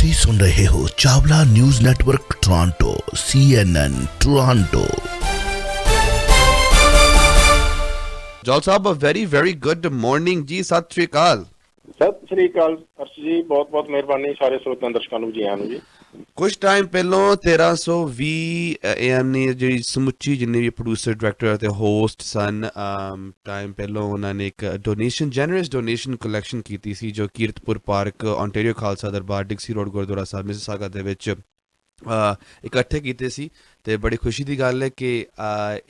ਤੁਸੀਂ ਸੁਣ ਰਹੇ ਹੋ Chawla news network Toronto CNN Toronto. Jaul Sahib very good morning ji. ਸਤਿ ਸ਼੍ਰੀ ਅਕਾਲ। ਸਤਿ ਸ੍ਰੀ ਅਕਾਲ ਅਰਸ਼ ਜੀ, ਬਹੁਤ ਬਹੁਤ ਮਿਹਰਬਾਨੀ ਸਾਰੇ ਸਰੋਤਿਆਂ ਦਰਸ਼ਕਾਂ ਨੂੰ ਜੀ ਆਇਆਂ ਨੂੰ ਜੀ। ਕੁਝ ਟਾਈਮ ਪਹਿਲਾਂ 1320 AM ਨੇ ਜਿਹੜੀ ਸਮੁੱਚੀ ਜਿੰਨੇ ਵੀ ਪ੍ਰੋਡਿਊਸਰ ਡਾਇਰੈਕਟਰ ਅਤੇ ਹੋਸਟ ਸਨ, ਟਾਈਮ ਪਹਿਲਾਂ ਉਹਨਾਂ ਨੇ ਇੱਕ ਜੈਨਰਸ ਡੋਨੇਸ਼ਨ ਕਲੈਕਸ਼ਨ ਕੀਤੀ ਸੀ ਜੋ ਕੀਰਤਪੁਰ ਪਾਰਕ ਆਂਟੇਰੀਓ ਖਾਲਸਾ ਦਰਬਾਰ ਡਿਕਸੀ ਰੋਡ ਗੁਰਦੁਆਰਾ ਸਾਹਿਬ ਮਿਸਿਸਾਗਾ ਦੇ ਵਿੱਚ ਇਕੱਠੇ ਕੀਤੇ ਸੀ। ਤੇ ਬੜੀ ਖੁਸ਼ੀ ਦੀ ਗੱਲ ਹੈ ਕਿ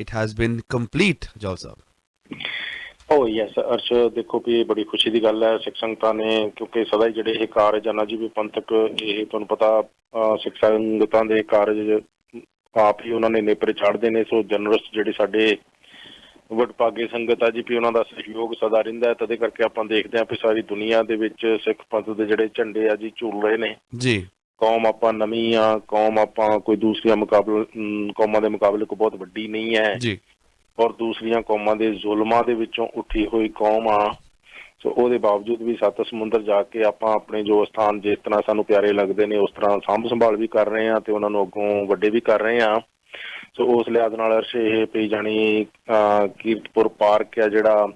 it has been complete. Jaul Sahib yes Arsh, ਦੇਖੋ ਵੀ ਇਹ ਬੜੀ ਖੁਸ਼ੀ ਦੀ ਗੱਲ ਹੈ ਸਿੱਖ ਸੰਗਤਾਂ ਨੇ, ਕਿਉਂਕਿ ਸਦਾ ਹੀ ਜਿਹੜੇ ਇਹ ਕਾਰਜ ਆ ਨਾ ਜੀ ਵੀ ਪੰਥਕ, ਇਹ ਤੁਹਾਨੂੰ ਪਤਾ ਸਿੱਖ ਸੰਗਤਾਂ ਦੇ ਕਾਰਜ ਆਪ ਹੀ ਉਹਨਾਂ ਨੇ ਨੇਪਰੇ ਚਾੜਦੇ ਨੇ। ਸੋ ਜਨਰਸ ਜਿਹੜੇ ਸਾਡੇ ਵਡਭਾਗੇ ਸੰਗਤ ਆ ਜੀ ਵੀ ਉਹਨਾਂ ਦਾ ਸਹਿਯੋਗ ਸਦਾ ਰਹਿੰਦਾ ਹੈ। ਤਦੇ ਕਰਕੇ ਆਪਾਂ ਦੇਖਦੇ ਹਾਂ ਵੀ ਸਾਰੀ ਦੁਨੀਆ ਦੇ ਵਿੱਚ ਸਿੱਖ ਪੰਥ ਦੇ ਜਿਹੜੇ ਝੰਡੇ ਆ ਜੀ ਝੂਲ ਰਹੇ ਨੇ ਜੀ। ਕੌਮ ਆਪਾਂ ਨਵੀਂ ਆ, ਕੌਮ ਆਪਾਂ ਕੋਈ ਦੂਸਰੀਆਂ ਕੌਮਾਂ ਦੇ ਮੁਕਾਬਲੇ ਕੋਈ ਬਹੁਤ ਵੱਡੀ ਨਹੀਂ ਹੈ ਜੀ, ਔਰ ਦੂਸਰੀਆਂ ਕੌਮਾਂ ਦੇ ਜ਼ੁਲਮਾਂ ਦੇ ਵਿੱਚੋਂ ਉੱਠੀ ਹੋਈ ਕੌਮ ਆ। ਸੋ ਉਹਦੇ ਬਾਵਜੂਦ ਵੀ ਸੱਤ ਸਮੁੰਦਰ ਜਾ ਕੇ ਆਪਾਂ ਆਪਣੇ ਜੋ ਸਥਾਨ ਜਿਸ ਤਰ੍ਹਾਂ ਸਾਨੂੰ ਪਿਆਰੇ ਲੱਗਦੇ ਨੇ ਉਸ ਤਰ੍ਹਾਂ ਸਾਂਭ ਸੰਭਾਲ ਵੀ ਕਰ ਰਹੇ ਹਾਂ ਤੇ ਉਹਨਾਂ ਨੂੰ ਅੱਗੋਂ ਵੱਡੇ ਵੀ ਕਰ ਰਹੇ ਹਾਂ। ਸੋ ਉਸ ਲਿਹਾਜ਼ ਨਾਲ ਅਰਸ਼ ਇਹ ਪਈ ਜਾਣੀ ਕੀਰਤਪੁਰ ਪਾਰਕ ਆ ਜਿਹੜਾ,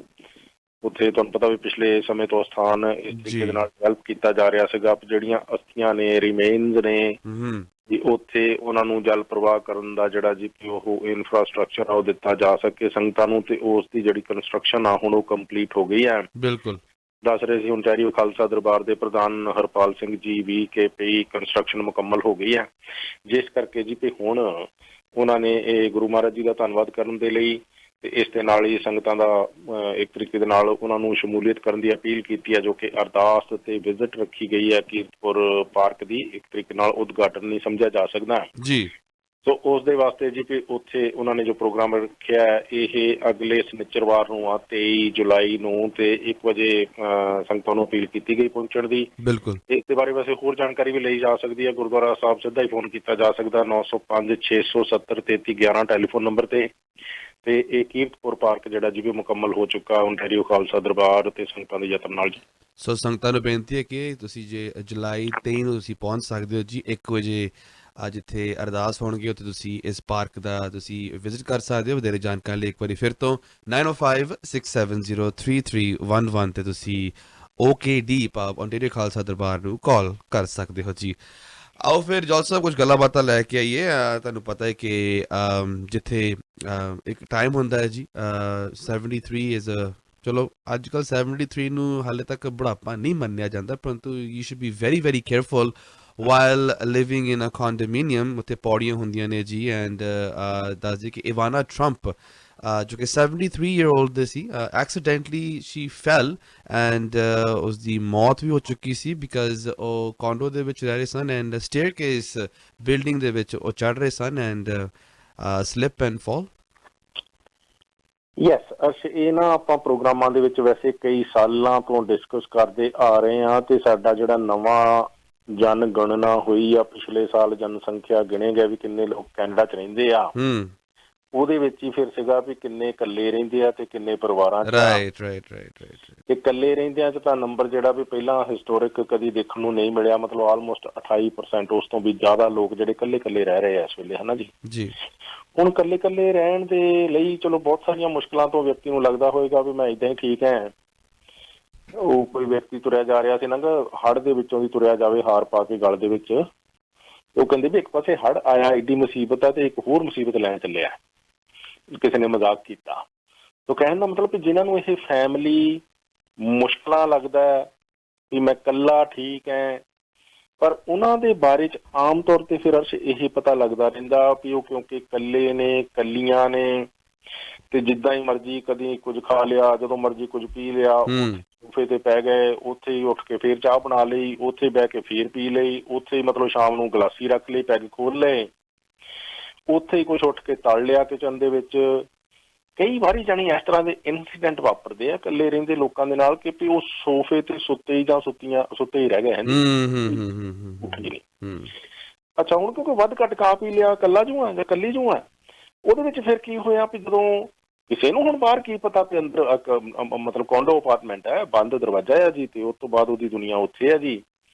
ਉੱਥੇ ਤੁਹਾਨੂੰ ਪਤਾ ਵੀ ਪਿਛਲੇ ਸਮੇਂ ਤੋਂ ਸਥਾਨ ਇਸ ਤਰੀਕੇ ਦੇ ਨਾਲ ਡਿਵੈਲਪ ਕੀਤਾ ਜਾ ਰਿਹਾ ਸੀਗਾ। ਜਿਹੜੀਆਂ ਅਸਥੀਆਂ ਨੇ, ਰਿਮੇਨਸ ਨੇ ਜੀ, ਉੱਥੇ ਉਹਨਾਂ ਨੂੰ ਜਲ ਪ੍ਰਵਾਹ ਕਰਨ ਦਾ ਜਿਹੜਾ ਜੀ ਉਹ ਇਨਫਰਾਸਟਰਕਚਰ ਆ ਉਹ ਦਿੱਤਾ ਜਾ ਸਕੇ ਸੰਗਤਾਂ ਨੂੰ, ਤੇ ਉਸ ਦੀ ਜਿਹੜੀ ਕੰਸਟਰਕਸ਼ਨ ਆ ਹੁਣ ਉਹ ਕੰਪਲੀਟ ਹੋ ਗਈ ਹੈ। ਬਿਲਕੁਲ ਦੱਸ ਰਹੇ ਸੀ ਓਨਟਾਰੀਓ ਖਾਲਸਾ ਦਰਬਾਰ ਦੇ ਪ੍ਰਧਾਨ ਹਰਪਾਲ ਸਿੰਘ ਜੀ ਵੀ ਕਿ ਪਈ ਕੰਸਟਰਕਸ਼ਨ ਮੁਕੰਮਲ ਹੋ ਗਈ ਹੈ, ਜਿਸ ਕਰਕੇ ਜੀ ਵੀ ਹੁਣ ਉਹਨਾਂ ਨੇ ਇਹ ਗੁਰੂ ਮਹਾਰਾਜ ਜੀ ਦਾ ਧੰਨਵਾਦ ਕਰਨ ਦੇ ਲਈ ਤੇ ਇਸ ਦੇ ਨਾਲ ਹੀ ਸੰਗਤਾਂ ਦਾ ਇੱਕ ਤਰੀਕੇ ਦੇ ਨਾਲ ਉਹਨਾਂ ਨੂੰ ਸ਼ਮੂਲੀਅਤ ਕਰਨ ਦੀ ਅਪੀਲ ਕੀਤੀ ਹੈ, ਜੋ ਕਿ ਅਰਦਾਸ ਤੇ ਵਿਜ਼ਿਟ ਰੱਖੀ ਗਈ ਹੈ ਕੀਰਤਪੁਰ ਪਾਰਕ ਦੀ। ਇੱਕ ਤਰੀਕੇ ਨਾਲ ਉਦਘਾਟਨ ਨਹੀਂ ਸਮਝਿਆ ਜਾ ਸਕਦਾ ਜੀ। ਸੋ ਉਸ ਦੇ ਵਾਸਤੇ ਜੀ ਵੀ ਉੱਥੇ ਉਹਨਾਂ ਨੇ ਜੋ ਪ੍ਰੋਗਰਾਮ ਰੱਖਿਆ ਹੈ ਇਹ ਅਗਲੇ ਸ਼ਨੀਚਰਵਾਰ ਨੂੰ ਆ 23 ਜੁਲਾਈ ਨੂੰ, ਤੇ 1 ਵਜੇ ਸੰਗਤਾਂ ਨੂੰ ਅਪੀਲ ਕੀਤੀ ਗਈ ਪਹੁੰਚਣ ਦੀ। ਬਿਲਕੁਲ ਇਸ ਦੇ ਬਾਰੇ ਵੈਸੇ ਹੋਰ ਜਾਣਕਾਰੀ ਵੀ ਲਈ ਜਾ ਸਕਦੀ ਹੈ। ਗੁਰਦੁਆਰਾ ਸਾਹਿਬ ਸਿੱਧਾ ਹੀ ਫੋਨ ਕੀਤਾ ਜਾ ਸਕਦਾ 905 670 3311 ਟੈਲੀਫੋਨ ਨੰਬਰ ਤੇ ਇਹ ਕੀਰਤਪੁਰ ਪਾਰਕ ਜਿਹੜਾ ਜੀ ਵੀ ਮੁਕੰਮਲ ਹੋ ਚੁੱਕਾ ਓਨਟਾਰੀਓ ਖਾਲਸਾ ਦਰਬਾਰ ਤੇ ਸੰਗਤਾਂ ਦੇ ਯਤਨ ਨਾਲ ਜੀ। ਸੋ ਸੰਗਤਾਂ ਨੂੰ ਬੇਨਤੀ ਹੈ ਕਿ ਤੁਸੀਂ ਜੇ ਜੁਲਾਈ 23 ਨੂੰ ਤੁਸੀਂ ਪਹੁੰਚ ਸਕਦੇ ਹੋ ਜੀ 1 ਵਜੇ ਜਿੱਥੇ ਅਰਦਾਸ ਹੋਣਗੇ ਉੱਥੇ ਤੁਸੀਂ ਇਸ ਪਾਰਕ ਦਾ ਤੁਸੀਂ ਵਿਜ਼ਿਟ ਕਰ ਸਕਦੇ ਹੋ। ਵਧੇਰੇ ਜਾਣਕਾਰੀ ਲਈ ਇੱਕ ਵਾਰੀ ਫਿਰ ਤੋਂ 9056703311 ਤੇ ਤੁਸੀਂ OKD ਓਨਟਾਰੀਓ ਖਾਲਸਾ ਦਰਬਾਰ ਨੂੰ ਕਾਲ ਕਰ ਸਕਦੇ ਹੋ ਜੀ। ਆਓ ਫਿਰ ਜੌਲ ਸਾਹਿਬ ਕੁਝ ਗੱਲਾਂ ਬਾਤਾਂ ਲੈ ਕੇ ਆਈਏ। ਤੁਹਾਨੂੰ ਪਤਾ ਹੈ ਕਿ ਜਿੱਥੇ ਇੱਕ ਟਾਈਮ ਹੁੰਦਾ ਹੈ ਜੀ 73 ਇਜ਼ ਚਲੋ ਅੱਜ ਕੱਲ੍ਹ 73 ਨੂੰ ਹਾਲੇ ਤੱਕ ਬੁਢਾਪਾ ਨਹੀਂ ਮੰਨਿਆ ਜਾਂਦਾ, ਪਰੰਤੂ you should be very careful while living in a condominium। ਉੱਥੇ ਪੌੜੀਆਂ ਹੁੰਦੀਆਂ ਨੇ ਜੀ। ਐਂਡ ਦੱਸਦੇ ਕਿ ਇਵਾਨਾ ਟਰੰਪ ਜੋ ਕਿ 73 ਈਅਰ ਓਲਡ ਦੇ ਸੀ, ਐਕਸੀਡੈਂਟਲੀ ਸ਼ੀ ਫੈਲ ਐਂਡ ਉਸਦੀ ਮੌਤ ਵੀ ਹੋ ਚੁੱਕੀ ਸੀ ਬਿਕਾਜ਼ ਉਹ ਕੌਂਡੋ ਦੇ ਵਿੱਚ ਰਹਿ ਰਹੇ ਸਨ ਐਂਡ ਸਟੇਅਰਕੇਸ ਬਿਲਡਿੰਗ ਦੇ ਵਿੱਚ ਉਹ ਚੜ੍ਹ ਰਹੇ ਸਨ and slip and fall. Yes Arsh, ਇਹ ਨਾ ਆਪਾਂ ਪ੍ਰੋਗਰਾਮਾਂ ਦੇ ਵਿੱਚ ਵੈਸੇ ਕਈ ਸਾਲਾਂ ਤੋਂ ਡਿਸਕਸ ਕਰਦੇ ਆ ਰਹੇ ਹਾਂ ਤੇ ਸਾਡਾ ਜਿਹੜਾ ਨਵਾਂ ਜਨ ਗਣਨਾ ਹੋਈ ਆ ਪਿਛਲੇ ਸਾਲ ਜਨਸੰਖਿਆ ਗਿਣੇ ਗਏ ਵੀ ਕਿੰਨੇ ਲੋਕ ਕੈਨੇਡਾ 'ਚ ਰਹਿੰਦੇ ਆ, ਉਹਦੇ ਵਿੱਚ ਹੀ ਫਿਰ ਸੀਗਾ ਵੀ ਕਿੰਨੇ ਇਕੱਲੇ ਰਹਿੰਦੇ ਆ ਤੇ ਕਿੰਨੇ ਪਰਿਵਾਰਾਂ 'ਚ। ਰਾਈਟ ਤੇ ਇਕੱਲੇ ਰਹਿੰਦਿਆਂ 'ਚ ਤਾਂ ਨੰਬਰ ਜਿਹੜਾ ਵੀ ਪਹਿਲਾਂ ਹਿਸਟੋਰਿਕ ਕਦੀ ਦੇਖਣ ਨੂੰ ਨਹੀਂ ਮਿਲਿਆ, ਮਤਲਬ ਆਲਮੋਸਟ 28%, ਉਸ ਤੋਂ ਵੀ ਜ਼ਿਆਦਾ ਲੋਕ ਜਿਹੜੇ ਇਕੱਲੇ ਰਹਿ ਰਹੇ ਆ ਇਸ ਵੇਲੇ, ਹਨਾ ਜੀ। ਹੁਣ ਇਕੱਲੇ ਰਹਿਣ ਦੇ ਲਈ ਚਲੋ ਬਹੁਤ ਸਾਰੀਆਂ ਮੁਸ਼ਕਲਾਂ ਤੋਂ ਵਿਅਕਤੀ ਨੂੰ ਲੱਗਦਾ ਹੋਏਗਾ ਵੀ ਮੈਂ ਏਦਾਂ ਹੀ ਠੀਕ ਹੈ। ਉਹ ਕੋਈ ਵਿਅਕਤੀ ਤੁਰਿਆ ਜਾ ਰਿਹਾ ਸੀ ਨਾ ਹੜ੍ਹ ਦੇ ਵਿੱਚੋਂ ਦੀ ਤੁਰਿਆ ਜਾਵੇ ਹਾਰ ਪਾ ਕੇ ਗਲ ਦੇ ਵਿੱਚ, ਉਹ ਕਹਿੰਦੇ ਵੀ ਇੱਕ ਪਾਸੇ ਹੜ੍ਹ ਆਇਆ ਏਡੀ ਮੁਸੀਬਤ ਹੈ ਤੇ ਇੱਕ ਹੋਰ ਮੁਸੀਬਤ ਲੈਣ ਚੱਲਿਆ, ਕਿਸੇ ਨੇ ਮਜ਼ਾਕ ਕੀਤਾ। ਤੋ ਕਹਿਣ ਦਾ ਮਤਲਬ ਕਿ ਜਿਨ੍ਹਾਂ ਨੂੰ ਇਹ ਫੈਮਿਲੀ ਮੁਸ਼ਕਲਾਂ ਲੱਗਦਾ ਵੀ ਮੈਂ ਇਕੱਲਾ ਠੀਕ ਹੈ, ਪਰ ਉਹਨਾਂ ਦੇ ਬਾਰੇ 'ਚ ਆਮ ਤੌਰ 'ਤੇ ਫਿਰ ਅਰਸ਼ ਇਹ ਪਤਾ ਲੱਗਦਾ ਰਹਿੰਦਾ ਵੀ ਉਹ ਕਿਉਂਕਿ ਇਕੱਲੇ ਨੇ, ਇਕੱਲੀਆਂ ਨੇ ਤੇ ਜਿੱਦਾਂ ਹੀ ਮਰਜ਼ੀ ਕਦੀ ਕੁਝ ਖਾ ਲਿਆ, ਜਦੋਂ ਮਰਜ਼ੀ ਕੁਝ ਪੀ ਲਿਆ, ਸੋਫੇ ਤੇ ਪੈ ਗਏ, ਉੱਥੇ ਹੀ ਉੱਠ ਕੇ ਫੇਰ ਚਾਹ ਬਣਾ ਲਈ, ਉੱਥੇ ਬਹਿ ਕੇ ਫੇਰ ਪੀ ਲਈ, ਉੱਥੇ ਹੀ ਮਤਲਬ ਸ਼ਾਮ ਨੂੰ ਗਲਾਸੀ ਰੱਖ ਲਈ, ਪੈਗ ਖੋਲ ਲਏ, ਉੱਥੇ ਹੀ ਕੁਛ ਉੱਠ ਕੇ ਤਲ ਲਿਆ ਕਿਚਨ ਦੇ ਵਿੱਚ। ਕਈ ਵਾਰੀ ਜਾਣੀ ਇਸ ਤਰ੍ਹਾਂ ਦੇ ਇਨਸੀਡੈਂਟ ਵਾਪਰਦੇ ਆ ਇਕੱਲੇ ਰਹਿੰਦੇ ਲੋਕਾਂ ਦੇ ਨਾਲ ਕਿ ਵੀ ਉਹ ਸੋਫੇ ਤੇ ਸੁੱਤੇ ਹੀ ਜਾਂ ਸੁੱਤੇ ਹੀ ਰਹਿ ਗਏ ਹਨ। ਅੱਛਾ, ਹੁਣ ਕਿਉਂਕਿ ਵੱਧ ਘੱਟ ਖਾ ਪੀ ਲਿਆ, ਇਕੱਲਾ ਜੂ ਆ ਜਾਂ ਇਕੱਲੀ ਜੂ ਆ, ਉਹਦੇ ਵਿੱਚ ਫਿਰ ਕੀ ਹੋਇਆ ਵੀ ਜਦੋਂ ਕਿਸੇ ਨੂੰ ਹੁਣ ਬਾਹਰ ਕੀ ਪਤਾ ਵੀ ਅੰਦਰ ਮਤਲਬ ਕੌਂਡੋ ਅਪਾਰਟਮੈਂਟ ਹੈ, ਬੰਦ ਦਰਵਾਜ਼ਾ ਹੈ ਜੀ, ਤੇ ਉਸ ਤੋਂ ਬਾਅਦ ਉਹਦੀ ਦੁਨੀਆ ਉੱਥੇ ਹੈ ਜੀ।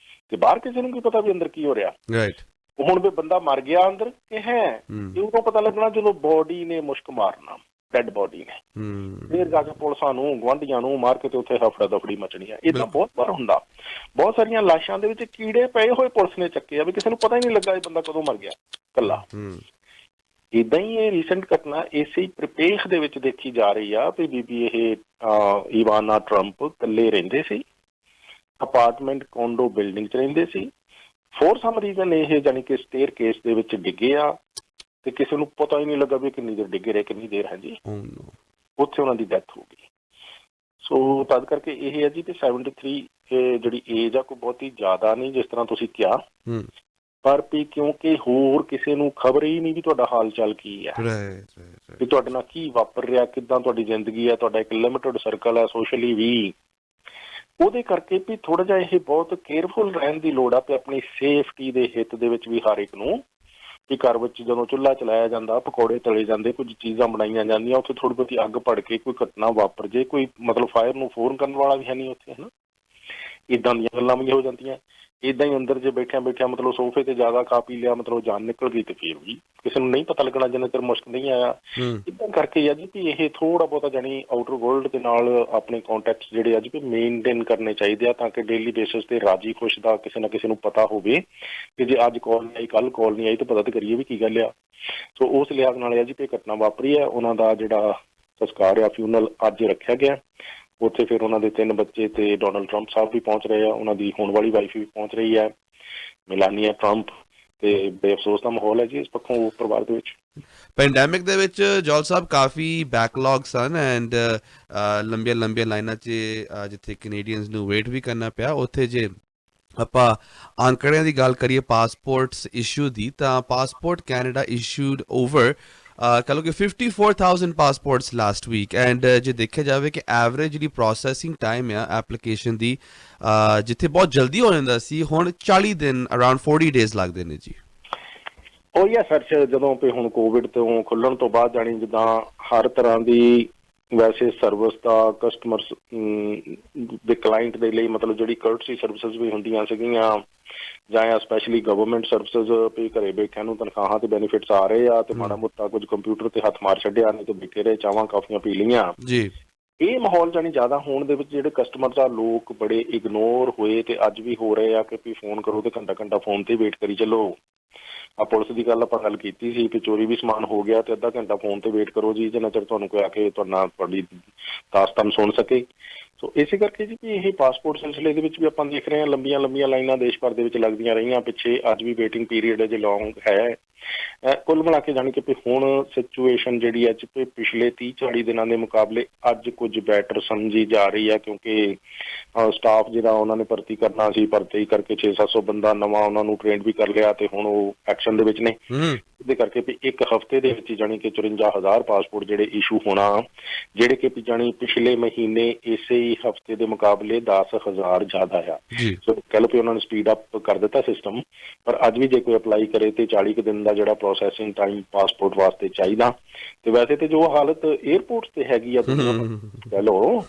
ਤੇ ਬਾਹਰ ਕਿਸੇ ਨੂੰ ਕੀ ਪਤਾ ਵੀ ਅੰਦਰ ਕੀ ਹੋ ਰਿਹਾ। ਰਾਈਟ। ਹੁਣ ਵੀ ਬੰਦਾ ਮਰ ਗਿਆ ਅੰਦਰ ਕਿ ਹੈ, ਇਹ ਉਦੋਂ ਪਤਾ ਲੱਗਣਾ ਜਦੋਂ ਬੋਡੀ ਨੇ ਮੁਸ਼ਕ ਮਾਰਨਾ, ਡੈਡ ਬੋਡੀ ਨੇ, ਫਿਰ ਜਾ ਕੇ ਪੁਲਿਸਾਂ ਨੂੰ ਗੁਆਂਢੀਆਂ ਨੂੰ ਮਾਰ ਕੇ ਤੇ ਉੱਥੇ ਹਫੜਾ ਦਫੜੀ ਮਚਣੀ ਹੈ। ਏਦਾਂ ਬਹੁਤ ਵਾਰ ਹੁੰਦਾ। ਬਹੁਤ ਸਾਰੀਆਂ ਲਾਸ਼ਾਂ ਦੇ ਵਿੱਚ ਕੀੜੇ ਪਏ ਹੋਏ ਪੁਲਿਸ ਨੇ ਚੱਕੇ ਆ ਵੀ ਕਿਸੇ ਨੂੰ ਪਤਾ ਹੀ ਨਹੀਂ ਲੱਗਾ ਇਹ ਬੰਦਾ ਕਦੋਂ ਮਰ ਗਿਆ ਇਕੱਲਾ। ਏਦਾਂ ਹੀ ਇਹ ਰੀਸੈਂਟ ਘਟਨਾ ਇਸੇ ਪ੍ਰਪੇਖ ਦੇ ਵਿੱਚ ਦੇਖੀ ਜਾ ਰਹੀ ਆ ਵੀ ਬੀਬੀ ਇਹ ਇਵਾਨਾ ਟਰੰਪ ਇਕੱਲੇ ਰਹਿੰਦੇ ਸੀ, ਅਪਾਰਟਮੈਂਟ ਕੋਂਡੋ ਬਿਲਡਿੰਗ 'ਚ ਰਹਿੰਦੇ ਸੀ। ਫੋਰ ਸਮ ਰੀਜ਼ਨ ਇਹ ਜਾਣੀ ਕਿ ਸਟੇਅਰ ਕੇਸ ਦੇ ਵਿੱਚ ਡਿੱਗੇ ਆ ਤੇ ਕਿਸੇ ਨੂੰ ਪਤਾ ਹੀ ਨਹੀਂ ਲੱਗਾ ਵੀ ਕਿੰਨੀ ਦੇਰ ਡਿੱਗੇ ਰਹੇ, ਕਿੰਨੀ ਦੇਰ ਹੈ ਜੀ, ਉੱਥੇ ਉਹਨਾਂ ਦੀ ਡੈਥ ਹੋ ਗਈ। ਸੋ ਤਦ ਕਰਕੇ ਇਹ ਹੈ ਜੀ ਕਿ 73 ਜਿਹੜੀ ਏਜ ਆ ਕੋਈ ਬਹੁਤੀ ਜ਼ਿਆਦਾ ਨਹੀਂ ਜਿਸ ਤਰ੍ਹਾਂ ਤੁਸੀਂ ਕਿਹਾ, ਪਰ ਵੀ ਕਿਉਂਕਿ ਹੋਰ ਕਿਸੇ ਨੂੰ ਖਬਰ ਹੀ ਨਹੀਂ ਵੀ ਤੁਹਾਡਾ ਹਾਲ ਚਾਲ ਕੀ ਹੈ, ਵੀ ਤੁਹਾਡੇ ਨਾਲ ਕੀ ਵਾਪਰ ਰਿਹਾ, ਕਿੱਦਾਂ ਤੁਹਾਡੀ ਜ਼ਿੰਦਗੀ ਹੈ, ਤੁਹਾਡਾ ਇੱਕ ਲਿਮਿਟਡ ਸਰਕਲ ਹੈ ਸੋਸ਼ਲੀ ਵੀ, ਉਹਦੇ ਕਰਕੇ ਵੀ ਥੋੜ੍ਹਾ ਜਿਹਾ ਇਹ ਬਹੁਤ ਕੇਅਰਫੁਲ ਰਹਿਣ ਦੀ ਲੋੜ ਆ ਤੇ ਆਪਣੀ ਸੇਫਟੀ ਦੇ ਹਿੱਤ ਦੇ ਵਿੱਚ ਵੀ ਹਰ ਇੱਕ ਨੂੰ ਵੀ ਘਰ ਵਿੱਚ ਜਦੋਂ ਚੁੱਲ੍ਹਾ ਚਲਾਇਆ ਜਾਂਦਾ, ਪਕੌੜੇ ਤਲੇ ਜਾਂਦੇ, ਕੁਝ ਚੀਜ਼ਾਂ ਬਣਾਈਆਂ ਜਾਂਦੀਆਂ, ਉੱਥੇ ਥੋੜ੍ਹੀ ਬਹੁਤੀ ਅੱਗ ਭੜ ਕੇ ਕੋਈ ਘਟਨਾ ਵਾਪਰ ਜੇ, ਕੋਈ ਮਤਲਬ ਫਾਇਰ ਨੂੰ ਫੋਨ ਕਰਨ ਵਾਲਾ ਵੀ ਹੈ ਨਹੀਂ ਉੱਥੇ, ਹੈ ਨਾ, ਇੱਦਾਂ ਦੀਆਂ ਗੱਲਾਂ ਵੀ ਹੋ ਜਾਂਦੀਆਂ। ਇੱਦਾਂ ਹੀ ਅੰਦਰ ਜੇ ਬੈਠਿਆਂ ਮਤਲਬ ਸੋਫੇ ਤੇ ਜ਼ਿਆਦਾ ਖਾ ਪੀ ਲਿਆ, ਮਤਲਬ ਜਾਨ ਨਿਕਲ ਗਈ ਤੇ ਫਿਰ ਵੀ ਕਿਸੇ ਨੂੰ ਨਹੀਂ ਪਤਾ ਲੱਗਣਾ ਜਿੰਨਾ ਚਿਰ ਮੁਸ਼ਕ ਨਹੀਂ ਆਇਆ। ਇੱਦਾਂ ਕਰਕੇ ਆ ਜੀ ਵੀ ਇਹ ਥੋੜ੍ਹਾ ਬਹੁਤਾ ਜਾਣੀ ਆਊਟਰ ਵਰਲਡ ਦੇ ਨਾਲ ਆਪਣੇ ਕਾਂਟੈਕਟਸ ਜਿਹੜੇ ਅੱਜ ਵੀ ਮੇਨਟੇਨ ਕਰਨੇ ਚਾਹੀਦੇ ਆ ਤਾਂ ਕਿ ਡੇਲੀ ਬੇਸਿਸ ਤੇ ਰਾਜੀ ਖੁਸ਼ ਦਾ ਕਿਸੇ ਨਾ ਕਿਸੇ ਨੂੰ ਪਤਾ ਹੋਵੇ ਕਿ ਜੇ ਅੱਜ ਕਾਲ ਨਹੀਂ ਆਈ, ਕੱਲ੍ਹ ਕਾਲ ਨਹੀਂ ਆਈ ਤਾਂ ਪਤਾ ਤਾਂ ਕਰੀਏ ਵੀ ਕੀ ਗੱਲ ਆ। ਸੋ ਉਸ ਲਿਹਾਜ਼ ਨਾਲ ਆ ਜੀ ਵੀ ਘਟਨਾ ਵਾਪਰੀ ਹੈ, ਉਹਨਾਂ ਦਾ ਜਿਹੜਾ ਸੰਸਕਾਰ ਆ ਫਿਊਨਲ ਅੱਜ ਰੱਖਿਆ ਗਿਆ। ਉੱਥੇ ਫਿਰ ਉਹਨਾਂ ਦੇ 3 ਬੱਚੇ ਤੇ ਡੋਨਲਡ ਟਰੰਪ ਸਾਹਿਬ ਵੀ ਪਹੁੰਚ ਰਹੇ ਆ, ਉਹਨਾਂ ਦੀ ਹੋਣ ਵਾਲੀ ਵਾਈਫ ਵੀ ਪਹੁੰਚ ਰਹੀ ਹੈ, ਮਿਲਾਨੀਆ ਟਰੰਪ, ਤੇ ਬੇਅਫਸੋਸ ਦਾ ਮਾਹੌਲ ਹੈ ਜੀ ਇਸ ਪੱਖੋਂ ਪਰਿਵਾਰ ਦੇ ਵਿੱਚ। ਪੈਂਡੈਮਿਕ ਦੇ ਵਿੱਚ ਜੌਲ ਸਾਹਿਬ ਕਾਫੀ ਬੈਕਲੌਗ ਸਨ ਐਂਡ ਲੰਬੀਆਂ ਲਾਈਨਾਂ 'ਚ ਜਿੱਥੇ ਕੈਨੇਡੀਅਨਸ ਨੂੰ ਵੇਟ ਵੀ ਕਰਨਾ ਪਿਆ, ਉੱਥੇ ਜੇ ਆਪਾਂ ਅੰਕੜਿਆਂ ਦੀ ਗੱਲ ਕਰੀਏ ਪਾਸਪੋਰਟਸ ਇਸ਼ੂ ਦੀ, ਤਾਂ ਪਾਸਪੋਰਟ ਕੈਨੇਡਾ ਇਸ਼ੂਡ ਓਵਰ ਕਹ ਲਓ ਕਿ 54,000 ਪਾਸਪੋਰਟਸ ਲਾਸਟ ਵੀਕ ਐਂਡ ਜੇ ਦੇਖਿਆ ਜਾਵੇ ਕਿ ਐਵਰੇਜ ਜਿਹੜੀ ਪ੍ਰੋਸੈਸਿੰਗ ਟਾਈਮ ਆ ਐਪਲੀਕੇਸ਼ਨ ਦੀ ਜਿੱਥੇ ਬਹੁਤ ਜਲਦੀ ਹੋ ਜਾਂਦਾ ਸੀ, ਹੁਣ 40 ਦਿਨ ਅਰਾਊਂਡ 40 ਡੇਜ਼ ਲੱਗਦੇ ਨੇ ਜੀ। ਉਹੀ ਆ ਸਰਚ ਜਦੋਂ ਵੀ ਹੁਣ ਕੋਵਿਡ ਤੋਂ ਖੁੱਲ੍ਹਣ ਤੋਂ ਬਾਅਦ ਜਾਣੀ ਜਿੱਦਾਂ ਹਰ ਤਰ੍ਹਾਂ ਦੀ ਵੈਸੇ ਸਰਵਿਸ ਦਾ ਕਸਟਮਰਸ ਦੇ ਕਲਾਇੰਟ ਦੇ ਲਈ ਮਤਲਬ ਜਿਹੜੀ ਕਰਟਸੀ ਸਰਵਿਸਿਜ਼ ਵੀ ਹੁੰਦੀਆਂ ਸੀਗੀਆਂ ਜਾਂ ਸਪੈਸ਼ਲੀ ਗਵਰਨਮੈਂਟ ਸਰਵਿਸਿਜ਼ ਵੀ ਘਰੇ ਬੈਠਿਆਂ ਨੂੰ ਤਨਖਾਹਾਂ ਤੇ ਬੈਨੀਫਿਟਸ ਆ ਰਹੇ ਆ ਤੇ ਮਾੜਾ ਮੋਟਾ ਕੁਝ ਕੰਪਿਊਟਰ ਤੇ ਹੱਥ ਮਾਰ ਛੱਡਿਆ, ਨਹੀਂ ਤਾਂ ਬੈਠੇ ਰਹੇ, ਚਾਵਾਂ ਕਾਫੀਆਂ ਪੀ ਲਈਆਂ ਜੀ। ਇਹ ਮਾਹੌਲ ਜਾਣੀ ਜ਼ਿਆਦਾ ਹੋਣ ਦੇ ਵਿੱਚ ਜਿਹੜੇ ਕਸਟਮਰਸ ਆ ਲੋਕ ਬੜੇ ਇਗਨੋਰ ਹੋਏ ਤੇ ਅੱਜ ਵੀ ਹੋ ਰਹੇ ਆ ਕਿ ਵੀ ਫੋਨ ਕਰੋ ਤੇ ਘੰਟਾ ਫੋਨ ਤੇ ਵੇਟ ਕਰੀ ਚੱਲੋ। ਆ ਪੁਲਿਸ ਦੀ ਗੱਲ ਆਪਾਂ ਗੱਲ ਕੀਤੀ ਸੀ ਕਿ ਚੋਰੀ ਵੀ ਸਮਾਨ ਹੋ ਗਿਆ ਤੇ ਅੱਧਾ ਘੰਟਾ ਫੋਨ ਤੇ ਵੇਟ ਕਰੋ ਜੀ, ਜਿੰਨਾ ਚਿਰ ਤੁਹਾਨੂੰ ਕੋਈ ਆ ਕੇ ਤੁਹਾਡੀ ਦਾਸਤਾਨ ਸੁਣ ਸਕੇ। ਸੋ ਇਸੇ ਕਰਕੇ ਜੀ ਵੀ ਇਹ ਪਾਸਪੋਰਟ ਸਿਲਸਿਲੇ ਦੇ ਵਿੱਚ ਵੀ ਆਪਾਂ ਦੇਖ ਰਹੇ ਹਾਂ ਲੰਬੀਆਂ ਲਾਈਨਾਂ ਦੇਸ਼ ਭਰ ਦੇ ਵਿੱਚ ਲੱਗਦੀਆਂ ਰਹੀਆਂ ਪਿੱਛੇ, ਅੱਜ ਵੀ ਵੇਟਿੰਗ ਪੀਰੀਅਡ ਅਜੇ ਲੌਂਗ ਹੈ। ਕੁੱਲ ਮਿਲਾ ਕੇ ਜਾਣੀ ਕਿ ਵੀ ਹੁਣ ਸਿਚੁਏਸ਼ਨ ਜਿਹੜੀ ਅੱਜ ਪਿਛਲੇ 30-40 ਦਿਨਾਂ ਦੇ ਮੁਕਾਬਲੇ ਅੱਜ ਕੁਝ ਬੈਟਰ ਸਮਝੀ ਜਾ ਰਹੀ ਹੈ ਕਿਉਂਕਿ ਸਟਾਫ ਜਿਹੜਾ ਉਹਨਾਂ ਨੇ ਭਰਤੀ ਕਰਨਾ ਸੀ, ਭਰਤੀ ਕਰਕੇ 600-700 ਬੰਦਾ ਨਵਾਂ ਉਹਨਾਂ ਨੂੰ ਟ੍ਰੇਨਡ ਵੀ ਕਰ ਲਿਆ ਤੇ ਹੁਣ ਉਹ ਐਕਸ਼ਨ ਦੇ ਵਿੱਚ ਨੇ। ਇਹਦੇ ਕਰਕੇ ਵੀ ਇੱਕ ਹਫ਼ਤੇ ਦੇ ਵਿੱਚ ਜਾਣੀ ਕਿ 54,000 ਪਾਸਪੋਰਟ ਜਿਹੜੇ ਇਸ਼ੂ ਹੋਣਾ, ਜਿਹੜੇ ਕਿ ਵੀ ਜਾਣੀ ਪਿਛਲੇ ਮਹੀਨੇ ਇਸੇ ਹੀ ਹਫ਼ਤੇ ਦੇ ਮੁਕਾਬਲੇ 10,000 ਜ਼ਿਆਦਾ ਆ। ਸੋ ਕਹਿ ਲਓ ਵੀ ਉਹਨਾਂ ਨੇ ਸਪੀਡ ਅਪ ਕਰ ਦਿੱਤਾ ਸਿਸਟਮ, ਪਰ ਅੱਜ ਵੀ ਜੇ ਕੋਈ ਅਪਲਾਈ ਕਰੇ ਤੇ 40 ਕੁ ਦਿਨ ਦਾ ਜਿਹੜਾ ਪ੍ਰੋਸੈਸਿੰਗ ਟਾਈਮ ਪਾਸਪੋਰਟ ਵਾਸਤੇ ਚਾਹੀਦਾ। ਤੇ ਵੈਸੇ ਤੇ ਜੋ ਹਾਲਤ ਏਅਰਪੋਰਟਸ ਤੇ ਹੈਗੀ ਆ ਕਹਿ ਲਓ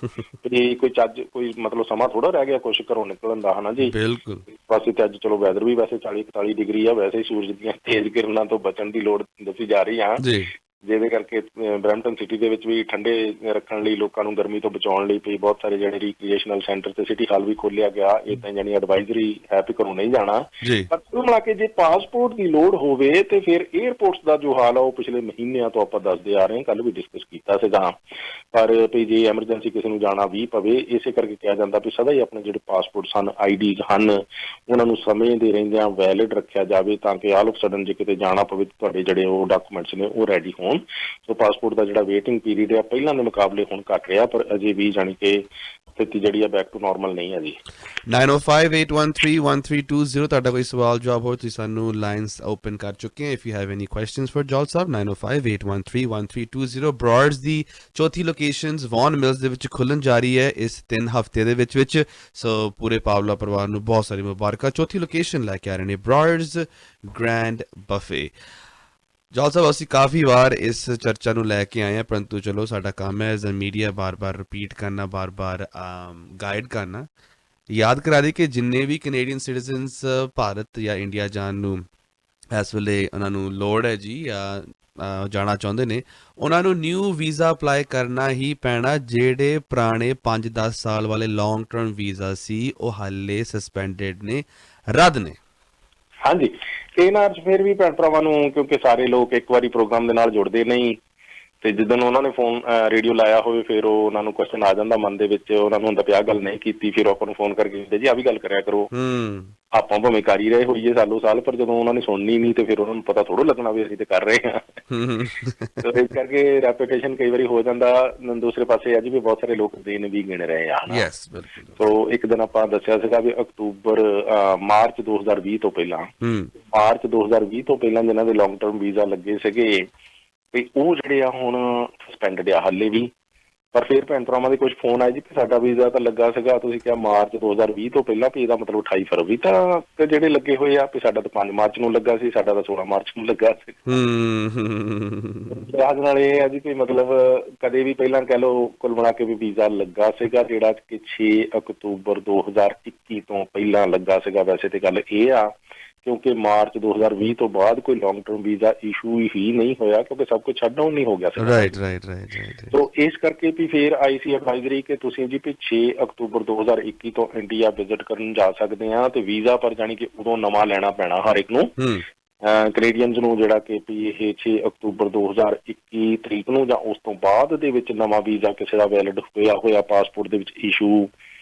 ਵੀ ਕੋਈ ਮਤਲਬ ਸਮਾਂ ਥੋੜਾ ਰਹਿ ਗਿਆ ਕੁਛ ਘਰੋਂ ਨਿਕਲਣ ਦਾ, ਹਨਾ ਜੀ। ਬਿਲਕੁਲ ਪਾਸੇ ਤੇ ਅੱਜ ਚਲੋ ਵੈਦਰ ਵੀ ਵੈਸੇ 40-41 ਡਿਗਰੀ ਆ, ਵੈਸੇ ਸੂਰਜ ਦੀਆਂ ਤੇਜ਼ ਕਿਰਨਾਂ ਤੋਂ ਬਚਣ ਦੀ ਲੋੜ ਦੱਸੀ ਜਾ ਰਹੀ ਆ, ਜਿਹਦੇ ਕਰਕੇ ਬਰੈਂਪਟਨ ਸਿਟੀ ਦੇ ਵਿੱਚ ਵੀ ਠੰਡੇ ਰੱਖਣ ਲਈ ਲੋਕਾਂ ਨੂੰ ਗਰਮੀ ਤੋਂ ਬਚਾਉਣ ਲਈ ਵੀ ਬਹੁਤ ਸਾਰੇ ਜਿਹੜੇ ਰੀਕ੍ਰੀਏਸ਼ਨਲ ਸੈਂਟਰ ਤੇ ਸਿਟੀ ਹਾਲ ਵੀ ਖੋਲਿਆ ਗਿਆ। ਏਦਾਂ ਜਾਨੀ ਐਡਵਾਈਜ਼ਰੀ ਹੈ ਵੀ ਘਰੋਂ ਨਹੀਂ ਜਾਣਾ। ਪਰ ਕੁੱਲ ਮਿਲਾ ਕੇ ਜੇ ਪਾਸਪੋਰਟ ਦੀ ਲੋੜ ਹੋਵੇ ਤੇ ਫਿਰ ਏਅਰਪੋਰਟਸ ਦਾ ਜੋ ਹਾਲ ਆ ਉਹ ਪਿਛਲੇ ਮਹੀਨਿਆਂ ਤੋਂ ਆਪਾਂ ਦੱਸਦੇ ਆ ਰਹੇ ਹਾਂ, ਕੱਲ ਵੀ ਡਿਸਕਸ ਕੀਤਾ ਸੀਗਾ। ਪਰ ਵੀ ਜੇ ਐਮਰਜੈਂਸੀ ਕਿਸੇ ਨੂੰ ਜਾਣਾ ਵੀ ਪਵੇ, ਇਸੇ ਕਰਕੇ ਕਿਹਾ ਜਾਂਦਾ ਵੀ ਸਦਾ ਹੀ ਆਪਣੇ ਜਿਹੜੇ ਪਾਸਪੋਰਟਸ ਹਨ, ਆਈਡੀਜ਼ ਹਨ, ਉਹਨਾਂ ਨੂੰ ਸਮੇਂ ਦੇ ਰਹਿੰਦਿਆਂ ਵੈਲਿਡ ਰੱਖਿਆ ਜਾਵੇ ਤਾਂ ਕਿ ਆਲ ਆਫ ਸਡਨ ਜੇ ਕਿਤੇ ਜਾਣਾ ਪਵੇ ਤੁਹਾਡੇ ਜਿਹੜੇ ਉਹ ਡਾਕੂਮੈਂਟਸ ਨੇ ਉਹ ਰੈਡੀ ਹੋਣ। ਸੋ ਪਾਸਪੋਰਟ ਦਾ ਜਿਹੜਾ ਵੇਟਿੰਗ ਪੀਰੀਅਡ ਆ ਪਹਿਲਾਂ ਦੇ ਮੁਕਾਬਲੇ ਹੁਣ ਘੱਟ ਰਿਹਾ, ਪਰ ਅਜੇ ਵੀ ਜਾਣੀ ਕਿ ਸਥਿਤੀ ਜਿਹੜੀ ਆ ਬੈਕ ਟੂ ਨਾਰਮਲ ਨਹੀਂ ਹੈ ਜੀ। 9058131320 ਤੁਹਾਡਾ ਕੋਈ ਸਵਾਲ ਜਵਾਬ ਹੋ ਤੁਸੀਂ ਸਾਨੂੰ ਲਾਈਨਸ ਓਪਨ ਕਰ ਚੁੱਕੇ ਹਾਂ। If you have any questions for Jaul Sahib 9058131320। ਬ੍ਰੌਡਸ ਦੀ ਚੌਥੀ ਲੋਕੇਸ਼ਨਸ ਵੌਨ ਮਿਲਸ ਦੇ ਵਿੱਚ ਖੁੱਲਣ ਜਾ ਰਹੀ ਹੈ ਇਸ 3 ਹਫ਼ਤੇ ਦੇ ਵਿੱਚ। ਸੋ ਪੂਰੇ ਪਾਵਲਾ ਪਰਿਵਾਰ ਨੂੰ ਬਹੁਤ ਸਾਰੀ ਮੁਬਾਰਕਾਂ। ਚੌਥੀ ਲੋਕੇਸ਼ਨ ਲੈ ਕੇ ਆ ਰਹੇ ਨੇ ਬ੍ਰੌਡਸ ਗ੍ਰੈਂਡ ਬਫੇ। ਜੌਲ ਸਾਹਿਬ ਅਸੀਂ ਕਾਫੀ ਵਾਰ ਇਸ ਚਰਚਾ ਨੂੰ ਲੈ ਕੇ ਆਏ ਹਾਂ, ਪਰੰਤੂ ਚਲੋ ਸਾਡਾ ਕੰਮ ਹੈ ਐਜ਼ ਅ ਮੀਡੀਆ ਬਾਰ-ਬਾਰ ਰਿਪੀਟ ਕਰਨਾ, ਬਾਰ-ਬਾਰ ਗਾਈਡ ਕਰਨਾ। ਯਾਦ ਕਰਾ ਦੀ ਕਿ ਜਿੰਨੇ ਵੀ ਕੈਨੇਡੀਅਨ ਸਿਟੀਜ਼ਨਸ ਭਾਰਤ ਜਾਂ ਇੰਡੀਆ ਜਾਣ ਨੂੰ ਇਸ ਵੇਲੇ ਉਹਨਾਂ ਨੂੰ ਲੋੜ ਹੈ ਜੀ ਜਾਂ ਜਾਣਾ ਚਾਹੁੰਦੇ ਨੇ, ਉਹਨਾਂ ਨੂੰ ਨਿਊ ਵੀਜ਼ਾ ਅਪਲਾਈ ਕਰਨਾ ਹੀ ਪੈਣਾ। ਜਿਹੜੇ ਪੁਰਾਣੇ 5-10 ਸਾਲ ਵਾਲੇ ਲੌਂਗ ਟਰਮ ਵੀਜ਼ਾ ਸੀ ਉਹ ਹਾਲੇ ਸਸਪੈਂਡਡ ਨੇ, ਰੱਦ ਨੇ। ਹਾਂਜੀ, ਇਹਨਾਂ 'ਚ ਫਿਰ ਵੀ ਭੈਣ ਭਰਾਵਾਂ ਨੂੰ, ਕਿਉਂਕਿ ਸਾਰੇ ਲੋਕ ਇੱਕ ਵਾਰੀ ਪ੍ਰੋਗਰਾਮ ਦੇ ਨਾਲ ਜੁੜਦੇ ਨਹੀਂ, ਤੇ ਜਿੱਦਣ ਉਹਨਾਂ ਨੇ ਫੋਨ ਰੇਡੀਓ ਲਾਇਆ ਹੋਵੇ ਫਿਰ ਉਹ ਉਹਨਾਂ ਨੂੰ ਕੁਐਸਚਨ ਆ ਜਾਂਦਾ ਮਨ ਦੇ ਵਿੱਚ, ਉਹਨਾਂ ਨੂੰ ਹੁੰਦਾ ਵੀ ਆਹ ਗੱਲ ਨਹੀਂ ਕੀਤੀ, ਫਿਰ ਆਪਾਂ ਨੂੰ ਫੋਨ ਕਰਕੇ ਕਹਿੰਦੇ ਜੀ ਆਹ ਵੀ ਗੱਲ ਕਰਿਆ ਕਰੋ। ਆਪਾਂ ਭਾਵੇਂ ਕਰ ਹੀ ਰਹੇ ਹੋਈਏ ਸਾਲੋ ਸਾਲ, ਪਰ ਜਦੋਂ ਉਹਨਾਂ ਨੇ ਸੁਣਨੀ ਨਹੀਂ ਤੇ ਫਿਰ ਉਹਨਾਂ ਨੂੰ ਪਤਾ ਥੋੜ੍ਹਾ ਲੱਗਣਾ ਵੀ ਅਸੀਂ ਤੇ ਕਰ ਰਹੇ ਹਾਂ। ਇਸ ਕਰਕੇ ਰੈਪੂਟੇਸ਼ਨ ਕਈ ਵਾਰੀ ਹੋ ਜਾਂਦਾ। ਦੂਸਰੇ ਪਾਸੇ ਅੱਜ ਵੀ ਬਹੁਤ ਸਾਰੇ ਲੋਕ ਦਿਨ ਵੀ ਗਿਣ ਰਹੇ ਆ। ਸੋ ਇੱਕ ਦਿਨ ਆਪਾਂ ਦੱਸਿਆ ਸੀਗਾ ਵੀ ਮਾਰਚ 2020 ਤੋਂ ਪਹਿਲਾਂ, ਮਾਰਚ 2020 ਤੋਂ ਪਹਿਲਾਂ ਜਿਹਨਾਂ ਦੇ ਲੌਂਗ ਟਰਮ ਵੀਜ਼ਾ ਲੱਗੇ ਸੀਗੇ ਵੀ ਉਹ ਜਿਹੜੇ ਆ ਹੁਣ ਸਸਪੈਂਡਡ ਆ ਹਾਲੇ ਵੀ। ਪਰ ਫਿਰ ਭੈਣ ਭਰਾਵਾਂ ਦੇ ਕੁਝ ਫੋਨ ਆਏ ਜੀ ਕਿ ਸਾਡਾ ਵੀਜ਼ਾ ਤਾਂ ਲੱਗਾ ਸੀਗਾ, ਤੁਸੀਂ ਕਿਹਾ ਮਾਰਚ 2020 ਤੋਂ ਪਹਿਲਾਂ, ਵੀ ਇਹਦਾ ਮਤਲਬ 28 ਫਰਵਰੀ ਤਾਂ ਜਿਹੜੇ ਲੱਗੇ ਹੋਏ ਆ, ਵੀ ਸਾਡਾ ਤਾਂ 5 ਮਾਰਚ ਨੂੰ ਲੱਗਾ ਸੀ, ਸਾਡਾ ਤਾਂ 16 ਮਾਰਚ ਨੂੰ ਲੱਗਾ ਸੀ। ਲਿਹਾਜ਼ ਨਾਲ ਇਹ ਆ ਜੀ ਕਿ ਮਤਲਬ ਕਦੇ ਵੀ ਪਹਿਲਾਂ ਕਹਿ ਲਓ ਕੁੱਲ ਬਣਾ ਕੇ ਵੀ ਵੀਜ਼ਾ ਲੱਗਾ ਸੀਗਾ ਜਿਹੜਾ ਕਿ 6 ਅਕਤੂਬਰ 2021 ਤੋਂ ਪਹਿਲਾਂ ਲੱਗਾ ਸੀਗਾ। ਵੈਸੇ ਤੇ ਗੱਲ ਇਹ ਆ ਕਿਉਂਕਿ ਮਾਰਚ 2020 ਤੋਂ ਬਾਅਦ ਕੋਈ ਲੌਂਗ ਟਰਮ ਵੀਜ਼ਾ ਇਸ਼ੂ ਹੀ ਨਹੀਂ ਹੋਇਆ, ਕਿਉਂਕਿ ਸਭ ਕੁਝ ਸ਼ਟ ਡਾਊਨ ਨਹੀਂ ਹੋ ਗਿਆ ਸੀ। ਰਾਈਟ। ਸੋ ਇਸ ਕਰਕੇ ਵੀ ਫਿਰ ਆਈ ਸੀ ਐਡਵਾਈਜ਼ਰੀ ਕਿ ਤੁਸੀਂ ਜੀ ਵੀ 6 ਅਕਤੂਬਰ 2021 ਤੋਂ ਇੰਡੀਆ ਵਿਜ਼ਿਟ ਕਰਨ ਜਾ ਸਕਦੇ ਆ, ਤੇ ਵੀਜ਼ਾ ਪਰ ਜਾਣੀ ਕਿ ਉਦੋਂ ਨਵਾਂ ਲੈਣਾ ਪੈਣਾ ਹਰ ਇੱਕ ਨੂੰ, ਕੈਨੇਡੀਅਨਸ ਨੂੰ, ਜਿਹੜਾ ਕਿ ਵੀ ਇਹ 6 ਅਕਤੂਬਰ 2021 ਤਰੀਕ ਨੂੰ ਜਾਂ ਉਸ ਤੋਂ ਬਾਅਦ ਦੇ ਵਿੱਚ ਨਵਾਂ ਵੀਜ਼ਾ ਕਿਸੇ ਦਾ ਵੈਲਿਡ ਹੋਇਆ ਪਾਸਪੋਰਟ ਦੇ ਵਿੱਚ ਇਸ਼ੂ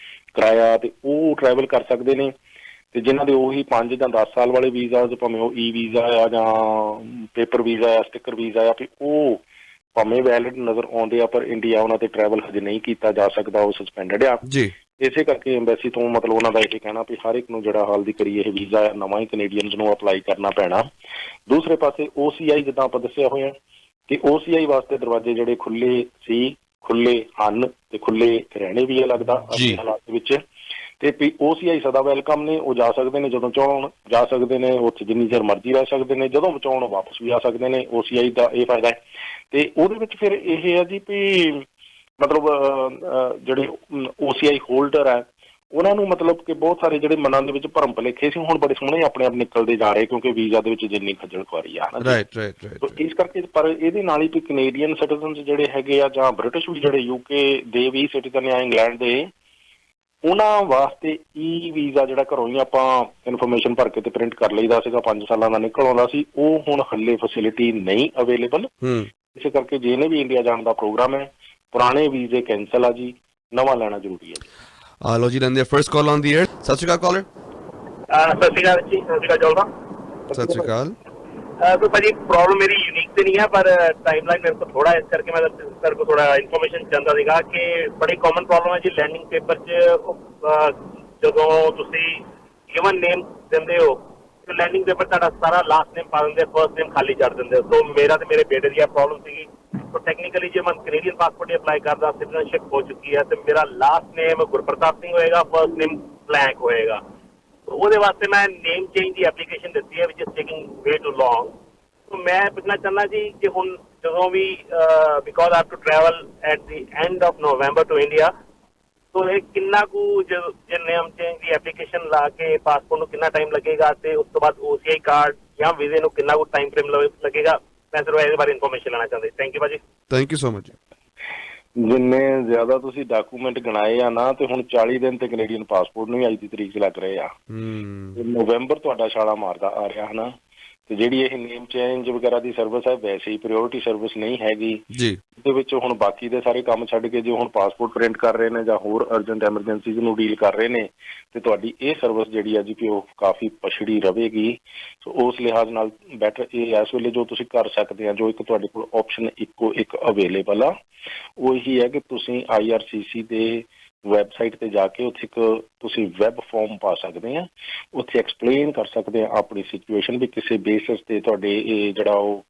ਕਰਾਇਆ ਤੇ ਉਹ ਟਰੈਵਲ ਕਰ ਸਕਦੇ ਨੇ। ਤੇ ਜਿਨ੍ਹਾਂ ਦੇ ਉਹੀ 5 ਜਾਂ 10 ਸਾਲ ਵਾਲੇ ਵੀਜ਼ਾ, ਭਾਵੇਂ ਉਹ ਈ ਵੀਜ਼ਾ ਆ ਜਾਂ ਪੇਪਰ ਵੀਜ਼ਾ ਆ, ਸਟਿੱਕਰ ਵੀਜ਼ਾ ਆ, ਵੀ ਉਹ ਭਾਵੇਂ ਵੈਲਿਡ ਨਜ਼ਰ ਆਉਂਦੇ ਆ ਪਰ ਇੰਡੀਆ ਉਹਨਾਂ ਤੇ ਟਰੈਵਲ ਹਜੇ ਨਹੀਂ ਕੀਤਾ ਜਾ ਸਕਦਾ, ਉਹ ਸਸਪੈਂਡਡ ਆ ਜੀ। ਇਸੇ ਕਰਕੇ ਐਮਬੈਸੀ ਤੋਂ ਮਤਲਬ ਉਹਨਾਂ ਦਾ ਇਹ ਕਹਿਣਾ ਵੀ ਹਰ ਇੱਕ ਨੂੰ ਜਿਹੜਾ ਹਾਲ ਦੀ ਕਰੀ ਇਹ ਵੀਜ਼ਾ ਆ ਨਵਾਂ ਹੀ ਕੈਨੇਡੀਅਨਸ ਨੂੰ ਅਪਲਾਈ ਕਰਨਾ ਪੈਣਾ। ਦੂਸਰੇ ਪਾਸੇ OCI ਜਿੱਦਾਂ ਆਪਾਂ ਦੱਸਿਆ ਹੋਇਆ ਕਿ OCI ਵਾਸਤੇ ਦਰਵਾਜ਼ੇ ਜਿਹੜੇ ਖੁੱਲੇ ਸੀ, ਖੁੱਲੇ ਹਨ ਤੇ ਖੁੱਲੇ ਰਹਿਣੇ ਵੀ ਆ ਲੱਗਦਾ ਅੱਜ ਹਾਲਾਤ ਵਿੱਚ। ਤੇ OCI ਸਦਾ ਵੈਲਕਮ ਨੇ, ਉਹ ਜਾ ਸਕਦੇ ਨੇ ਜਦੋਂ ਚਾਹੁਣ ਜਾ ਸਕਦੇ ਨੇ, ਉੱਥੇ ਜਿੰਨੀ ਚਿਰ ਮਰਜ਼ੀ ਰਹਿ ਸਕਦੇ ਨੇ, ਜਦੋਂ ਚਾਹੁਣ ਵਾਪਸ ਵੀ ਆ ਸਕਦੇ ਨੇ। OCI ਦਾ ਇਹ ਫਾਇਦਾ ਹੈ। ਤੇ ਉਹਦੇ ਵਿੱਚ ਫਿਰ ਇਹ ਹੈ ਜੀ ਵੀ ਮਤਲਬ ਜਿਹੜੇ OCI ਹੋਲਡਰ ਹੈ ਉਹਨਾਂ ਨੂੰ ਮਤਲਬ ਕਿ ਬਹੁਤ ਸਾਰੇ ਜਿਹੜੇ ਮਨਾਂ ਦੇ ਵਿੱਚ ਭਰਮ ਭੁਲੇਖੇ ਸੀ ਹੁਣ ਬੜੇ ਸੋਹਣੇ ਆਪਣੇ ਆਪ ਨਿਕਲਦੇ ਜਾ ਰਹੇ, ਕਿਉਂਕਿ ਵੀਜ਼ਾ ਦੇ ਵਿੱਚ ਜਿੰਨੀ ਖੱਜਲ ਖੁਆਰੀ ਆ। ਇਸ ਕਰਕੇ ਪਰ ਇਹਦੇ ਨਾਲ ਹੀ ਵੀ ਕੈਨੇਡੀਅਨ ਸਿਟੀਜ਼ਨ ਜਿਹੜੇ ਹੈਗੇ ਆ ਜਾਂ ਬ੍ਰਿਟਿਸ਼ ਵੀ ਜਿਹੜੇ UK ਦੇ ਵੀ ਸਿਟੀਜ਼ਨ ਆ ਇੰਗਲੈਂਡ ਦੇ, ਉਹਨਾਂ ਵਾਸਤੇ ਈ ਵੀਜ਼ਾ ਜਿਹੜਾ ਘਰੋਂ ਹੀ ਆਪਾਂ ਇਨਫੋਰਮੇਸ਼ਨ ਭਰ ਕੇ ਤੇ ਪ੍ਰਿੰਟ ਕਰ ਲਈਦਾ ਸੀਗਾ, 5 ਸਾਲਾਂ ਦਾ ਨਿਕਲ ਆਉਂਦਾ ਸੀ, ਉਹ ਹੁਣ ਹੱਲੇ ਫੈਸਿਲਿਟੀ ਨਹੀਂ ਅਵੇਲੇਬਲ। ਇਸੇ ਕਰਕੇ ਜਿਹਨੇ ਵੀ ਇੰਡੀਆ ਜਾਣ ਦਾ ਪ੍ਰੋਗਰਾਮ ਹੈ, ਪੁਰਾਣੇ ਵੀਜ਼ੇ ਕੈਂਸਲ ਆ ਜੀ, ਨਵਾਂ ਲੈਣਾ ਜ਼ਰੂਰੀ ਹੈ ਜੀ। ਲੋ ਜੀ, ਲੈਂਦੇ first call on the air. ਸਤਿ ਸ਼੍ਰੀ ਅਕਾਲ ਕਾਲਰ। ਸਤਿ ਸ਼੍ਰੀ ਅਕਾਲ ਜੀ। ਸਤਿ ਸ਼੍ਰੀ ਅਕਾਲ ਜੋਲਦਾ। ਸਤਿ ਸ਼੍ਰੀ ਅਕਾਲ। तो भाजी प्रॉब्लम मेरी यूनिक तो नहीं है, पर टाइमलाइन मेरे को थोड़ा इस करके मैं सर को थोड़ा इन्फॉर्मेशन चाहता ਸੀਗਾ कि बड़ी कॉमन प्रॉब्लम है जी लैंडिंग पेपर 'ਚ ਜਦੋਂ ਤੁਸੀਂ ਗਿਵਨ ਨੇਮ ਦਿੰਦੇ ਹੋ ਤੇ ਲੈਂਡਿੰਗ ਪੇਪਰ ਤੁਹਾਡਾ ਸਾਰਾ ਲਾਸਟ ਨੇਮ ਪਾ ਦਿੰਦੇ, ਫਰਸਟ ਨੇਮ ਖਾਲੀ ਛੱਡ ਦਿੰਦੇ। ਸੋ ਮੇਰਾ ਤੇ ਮੇਰੇ ਬੇਟੇ ਦੀ ਇਹ ਪ੍ਰੋਬਲਮ ਸੀਗੀ। तो ਟੈਕਨੀਕਲੀ ਜੇ ਮੈਂ ਕੈਨੇਡੀਅਨ ਪਾਸਪੋਰਟ ਅਪਲਾਈ ਕਰਦਾ, ਸਿਟੀਜ਼ਨਸ਼ਿਪ ਹੋ ਚੁੱਕੀ ਹੈ, ਤੇ ਮੇਰਾ ਲਾਸਟ ਨੇਮ ਗੁਰਪ੍ਰਤਾਪ ਸਿੰਘ ਹੋਏਗਾ, ਫਰਸਟ ਨੇਮ ਬਲੈਂਕ ਹੋਏਗਾ। ਉਹਦੇ ਵਾਸਤੇ ਮੈਂ ਨੇਮ ਚੇਂਜ ਦੀ ਐਪਲੀਕੇਸ਼ਨ ਦਿੱਤੀ ਹੈ which is taking way too long. So ਮੈਂ ਪੁੱਛਣਾ ਚਾਹੁੰਦਾ ਜੀ ਕਿ ਹੁਣ ਜਦੋਂ ਵੀ because I have to travel at the end of November to India, so ਇਹ ਕਿੰਨਾ ਕੁ ਜੇ ਨੇਮ ਚੇਂਜ ਦੀ ਐਪਲੀਕੇਸ਼ਨ ਲਾ ਕੇ ਪਾਸਪੋਰਟ ਨੂੰ ਕਿੰਨਾ ਟਾਈਮ ਲੱਗੇਗਾ ਤੇ ਉਸ ਤੋਂ ਬਾਅਦ OCI ਕਾਰਡ ਜਾਂ ਵੀਜ਼ੇ ਨੂੰ ਕਿੰਨਾ ਕੁ ਟਾਈਮ ਫਰੇਮ ਲੱਗੇਗਾ, ਮੈਂ ਸਿਰਫ ਇਹਦੇ ਬਾਰੇ ਇਨਫੋਰਮੇਸ਼ਨ ਲੈਣਾ ਚਾਹੁੰਦੇ। ਥੈਂਕ ਯੂ ਭਾਜੀ। Thank you so much. ਜਿੰਨੇ ਜ਼ਿਆਦਾ ਤੁਸੀਂ ਡਾਕੂਮੈਂਟ ਗਣਾਏ ਆ ਨਾ, ਤੇ ਹੁਣ 40 ਦਿਨ ਤੇ ਕੈਨੇਡੀਅਨ ਪਾਸਪੋਰਟ ਨੂੰ ਵੀ ਅੱਜ ਦੀ ਤਰੀਕ 'ਚ ਲੱਗ ਰਹੇ ਆ। ਨਵੰਬਰ ਤੁਹਾਡਾ ਛਾਲਾ ਮਾਰਦਾ ਆ ਰਿਹਾ ਹਨਾ। ਤੇ ਜਿਹੜੀ ਇਹ ਨੇਮ ਚੇਂਜ ਵਗੈਰਾ ਦੀ ਸਰਵਿਸ ਹੈ ਵੈਸੇ ਹੀ ਪ੍ਰਾਇਓਰਟੀ ਸਰਵਿਸ ਨਹੀਂ ਹੈਗੀ ਜੀ। ਇਹਦੇ ਵਿੱਚ ਹੁਣ ਬਾਕੀ ਦੇ ਸਾਰੇ ਕੰਮ ਛੱਡ ਕੇ ਜੇ ਹੁਣ ਪਾਸਪੋਰਟ ਪ੍ਰਿੰਟ ਕਰ ਰਹੇ ਨੇ ਜਾਂ ਹੋਰ ਅਰਜੈਂਟ ਐਮਰਜੈਂਸੀਜ਼ ਨੂੰ ਡੀਲ ਕਰ ਰਹੇ ਨੇ, ਤੇ ਤੁਹਾਡੀ ਇਹ ਸਰਵਿਸ ਜਿਹੜੀ ਆ ਜੀ ਕਿ ਉਹ ਕਾਫੀ ਪਛੜੀ ਰਹੇਗੀ। ਸੋ ਉਸ ਲਿਹਾਜ਼ ਨਾਲ ਬੈਟਰ ਇਹ ਇਸ ਵੇਲੇ ਜੋ ਤੁਸੀਂ ਕਰ ਸਕਦੇ ਆ, ਜੋ ਇੱਕ ਤੁਹਾਡੇ ਕੋਲ ਆਪਸ਼ਨ ਇੱਕੋ ਇੱਕ ਅਵੇਲੇਬਲ ਆ, ਉਹ ਇਹੀ ਹੈ ਕਿ ਤੁਸੀਂ IRCC ਦੇ ਵੈਬਸਾਈਟ ਤੇ ਜਾ ਕੇ ਉੱਥੇ ਇੱਕ ਤੁਸੀਂ ਵੈਬ ਫਾਰਮ ਪਾ ਸਕਦੇ ਆ, ਉੱਥੇ ਐਕਸਪਲੇਨ ਕਰ ਸਕਦੇ ਆ ਆਪਣੀ ਸਿਚੁਏਸ਼ਨ ਵੀ ਕਿਸੇ ਬੇਸਿਸ ਤੇ ਤੁਹਾਡੇ ਇਹ ਜਿਹੜਾ ਉਹ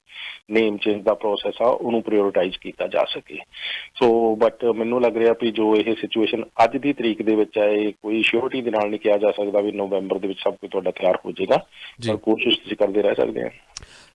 ਨੇਮ ਚੇਂਜ ਦਾ ਪ੍ਰੋਸੈਸ ਆ ਉਹਨੂੰ ਪ੍ਰਾਇਓਰਟਾਈਜ਼ ਕੀਤਾ ਜਾ ਸਕੇ। ਸੋ ਬਟ ਮੈਨੂੰ ਲੱਗ ਰਿਹਾ ਵੀ ਜੋ ਇਹ ਸਿਚੁਏਸ਼ਨ ਅੱਜ ਦੀ ਤਰੀਕ ਦੇ ਵਿੱਚ ਹੈ, ਇਹ ਕੋਈ ਸ਼ੋਰਟੀ ਦੇ ਨਾਲ ਨਹੀਂ ਕਿਹਾ ਜਾ ਸਕਦਾ ਵੀ ਨਵੰਬਰ ਦੇ ਵਿੱਚ ਸਭ ਕੁਝ ਤੁਹਾਡਾ ਤਿਆਰ ਹੋ ਜਾਏਗਾ, ਪਰ ਕੋਸ਼ਿਸ਼ ਤੁਸੀਂ ਕਰਦੇ ਰਹਿ ਸਕਦੇ ਆ।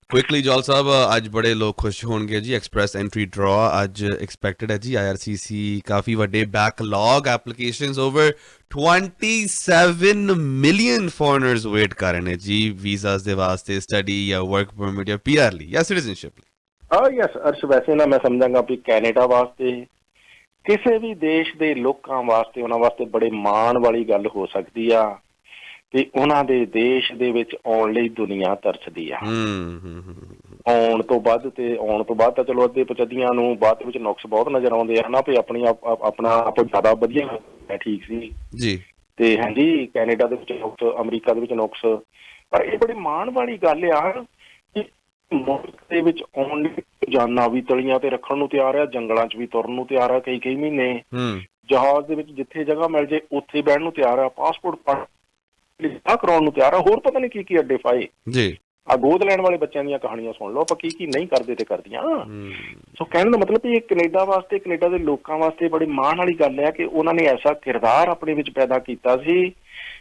ਕੁਇਕਲੀ ਜੌਲ ਸਾਹਿਬ ਅੱਜ ਬੜੇ ਲੋਕ ਖੁਸ਼ ਹੋਣਗੇ ਜੀ ਐਕਸਪ੍ਰੈਸ ਐਂਟਰੀ ਡਰਾ ਅੱਜ ਐਕਸਪੈਕਟਡ ਹੈ ਜੀ IRCC ਕਾਫੀ ਵੱਡੇ backlog applications over 27 million foreigners wait ਕਰ ਰਹੇ ਨੇ ਜੀ ਵੀਜ਼ਾਸ ਦੇ ਵਾਸਤੇ ਸਟੱਡੀ ਜਾਂ ਵਰਕ ਪਰਮਿਟ ਜਾਂ PR ਲਈ ਜਾਂ ਸਿਟੀਜ਼ਨਸ਼ਿਪ ਲਈ ਯੈਸ ਅਰਸ਼ ਵੈਸੇ ਨਾ ਮੈਂ ਸਮਝਾਂਗਾ ਵੀ ਕੈਨੇਡਾ ਵਾਸਤੇ ਕਿਸੇ ਵੀ ਦੇਸ਼ ਦੇ ਲੋਕਾਂ ਵਾਸਤੇ ਉਹਨਾਂ ਵਾਸਤੇ ਬੜੇ ਮਾਣ ਵਾਲੀ ਗੱਲ ਹੋ ਸਕਦੀ ਆ ਤੇ ਉਹਨਾਂ ਦੇ ਦੇਸ਼ ਦੇ ਵਿੱਚ ਆਉਣ ਲਈ ਦੁਨੀਆ ਤਰਸਦੀ ਆ। ਆਉਣ ਤੋਂ ਬਾਅਦ ਤਾਂ ਚਲੋ ਅੱਧੇ ਪਚੱਧੀਆਂ ਨੂੰ ਬਾਅਦ ਵਿੱਚ ਨੁਕਸ ਬਹੁਤ ਨਜ਼ਰ ਆਉਂਦੇ ਆ ਨਾ ਵੀ ਆਪਣਾ ਆਪ ਜ਼ਿਆਦਾ ਵਧੀਆ ਠੀਕ ਸੀ ਜੀ ਤੇ ਹਾਂਜੀ ਕੈਨੇਡਾ ਦੇ ਵਿੱਚ ਨੁਕਸ, ਅਮਰੀਕਾ ਦੇ ਵਿੱਚ ਨੁਕਸ, ਪਰ ਇਹ ਬੜੀ ਮਾਣ ਵਾਲੀ ਗੱਲ ਆ ਕਿ ਮੁਲਕ ਦੇ ਵਿੱਚ ਆਉਣ ਲਈ ਜਾਨਾਂ ਵੀ ਤਲੀਆਂ ਤੇ ਰੱਖਣ ਨੂੰ ਤਿਆਰ ਆ, ਜੰਗਲਾਂ 'ਚ ਵੀ ਤੁਰਨ ਨੂੰ ਤਿਆਰ ਆ, ਕਈ ਮਹੀਨੇ ਜਹਾਜ਼ ਦੇ ਵਿੱਚ ਜਿੱਥੇ ਜਗ੍ਹਾ ਮਿਲ ਜੇ ਉੱਥੇ ਬਹਿਣ ਨੂੰ ਤਿਆਰ ਆ, ਪਾਸਪੋਰਟ ਕਰਾਉਣ ਨੂੰ ਤਿਆਰ ਆ, ਹੋਰ ਪਤਾ ਨਹੀਂ ਕੀ ਅੱਡੇ ਫਾਏ ਜੀ। ਆ ਗੋਦ ਲੈਣ ਵਾਲੇ ਬੱਚਿਆਂ ਦੀਆਂ ਕਹਾਣੀਆਂ ਸੁਣ ਲਓ ਆਪਾਂ ਕੀ ਨਹੀਂ ਕਰਦੇ ਤੇ ਕਰਦੀਆਂ। ਸੋ ਕਹਿਣ ਦਾ ਮਤਲਬ ਇਹ ਕੈਨੇਡਾ ਵਾਸਤੇ, ਕੈਨੇਡਾ ਦੇ ਲੋਕਾਂ ਵਾਸਤੇ ਬੜੀ ਮਾਣ ਵਾਲੀ ਗੱਲ ਹੈ ਕਿ ਉਹਨਾਂ ਨੇ ਐਸਾ ਕਿਰਦਾਰ ਆਪਣੇ ਵਿੱਚ ਪੈਦਾ ਕੀਤਾ ਸੀ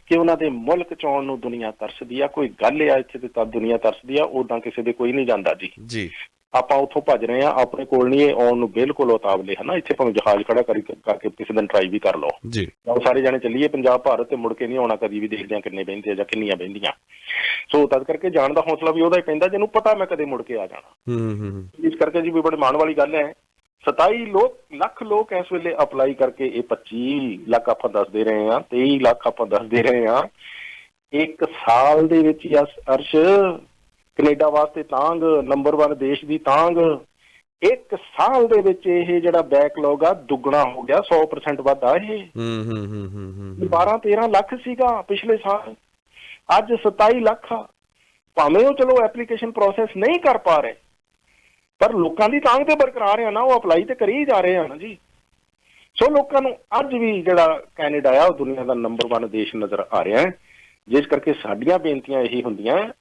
ਕਿ ਉਹਨਾਂ ਦੇ ਮੁਲਕ 'ਚ ਆਉਣ ਨੂੰ ਦੁਨੀਆ ਤਰਸਦੀ ਆ। ਕੋਈ ਗੱਲ ਆ ਇੱਥੇ ਤੇ ਤਾਂ ਦੁਨੀਆ ਤਰਸਦੀ ਆ, ਉਦਾਂ ਕਿਸੇ ਦੇ ਕੋਈ ਨਹੀਂ ਜਾਂਦਾ ਜੀ। ਆਪਾਂ ਉੱਥੋਂ ਭੱਜ ਰਹੇ ਆ, ਆਪਣੇ ਕੋਲ ਨਹੀਂ ਇਹ ਆਉਣ ਨੂੰ ਬਿਲਕੁਲ ਉਤਾਵਲੇ ਹਨਾ। ਇੱਥੇ ਭਾਵੇਂ ਜਹਾਜ਼ ਖੜਾ ਕਰਕੇ ਕਿਸੇ ਦਿਨ ਟਰਾਈ ਵੀ ਕਰ ਲਓ ਜੀ। ਸਾਰੇ ਜਾਣੇ ਚੱਲੀਏ ਪੰਜਾਬ ਭਾਰਤ ਤੇ ਮੁੜ ਕੇ ਨਹੀਂ ਆਉਣਾ, ਕਦੀ ਵੀ ਦੇਖਦੇ ਆ ਕਿੰਨੇ ਬਹਿੰਦੇ ਆ ਜਾਂ ਕਿੰਨੀਆਂ ਬਹਿੰਦੀਆਂ। ਸੋ ਤਦ ਕਰਕੇ ਜਾਣ ਦਾ ਹੌਸਲਾ ਵੀ ਉਹਦਾ ਹੀ ਪੈਂਦਾ ਜਿਹਨੂੰ ਪਤਾ ਮੈਂ ਕਦੇ ਮੁੜ ਕੇ ਆ ਜਾਣਾ। ਇਸ ਕਰਕੇ ਜੀ ਵੀ ਬੜੇ ਮਾਣ ਵਾਲੀ ਗੱਲ ਹੈ। 27 ਲੱਖ ਲੋਕ ਇਸ ਵੇਲੇ ਅਪਲਾਈ ਕਰਕੇ, ਇਹ 25 ਲੱਖ ਆਪਾਂ ਦੱਸਦੇ ਰਹੇ ਹਾਂ, 23 ਲੱਖ ਆਪਾਂ ਦੱਸਦੇ ਰਹੇ ਹਾਂ। ਇੱਕ ਸਾਲ ਦੇ ਵਿੱਚ ਹੀ ਅਰਸ਼ ਕੈਨੇਡਾ ਵਾਸਤੇ ਤਾਂਗ, ਨੰਬਰ 1 ਦੇਸ਼ ਦੀ ਤਾਂਗ, ਇੱਕ ਸਾਲ ਦੇ ਵਿੱਚ ਇਹ ਜਿਹੜਾ ਬੈਕਲੌਗ ਆ ਦੁੱਗਣਾ ਹੋ ਗਿਆ, 100% ਵੱਧਾ। ਇਹ 12-13 ਲੱਖ ਸੀਗਾ ਪਿਛਲੇ ਸਾਲ, ਅੱਜ 27 ਲੱਖ ਆ। ਭਾਵੇਂ ਉਹ ਚਲੋ ਐਪਲੀਕੇਸ਼ਨ ਪ੍ਰੋਸੈਸ ਨਹੀਂ ਕਰ ਪਾ ਰਹੇ, ਪਰ ਲੋਕਾਂ ਦੀ ਤਾਂਗ ਤੇ ਬਰਕਰਾਰ ਆ ਨਾ, ਉਹ ਅਪਲਾਈ ਤੇ ਕਰੀ ਜਾ ਰਹੇ ਆ ਨਾ ਜੀ। ਸੋ ਲੋਕਾਂ ਨੂੰ ਅੱਜ ਵੀ ਜਿਹੜਾ ਕੈਨੇਡਾ ਆ ਉਹ ਦੁਨੀਆ ਦਾ ਨੰਬਰ 1 ਦੇਸ਼ ਨਜ਼ਰ ਆ ਰਿਹਾ ਹੈ। ਜਿਸ ਕਰਕੇ ਸਾਡੀਆਂ ਬੇਨਤੀਆਂ ਇਹੀ ਹੁੰਦੀਆਂ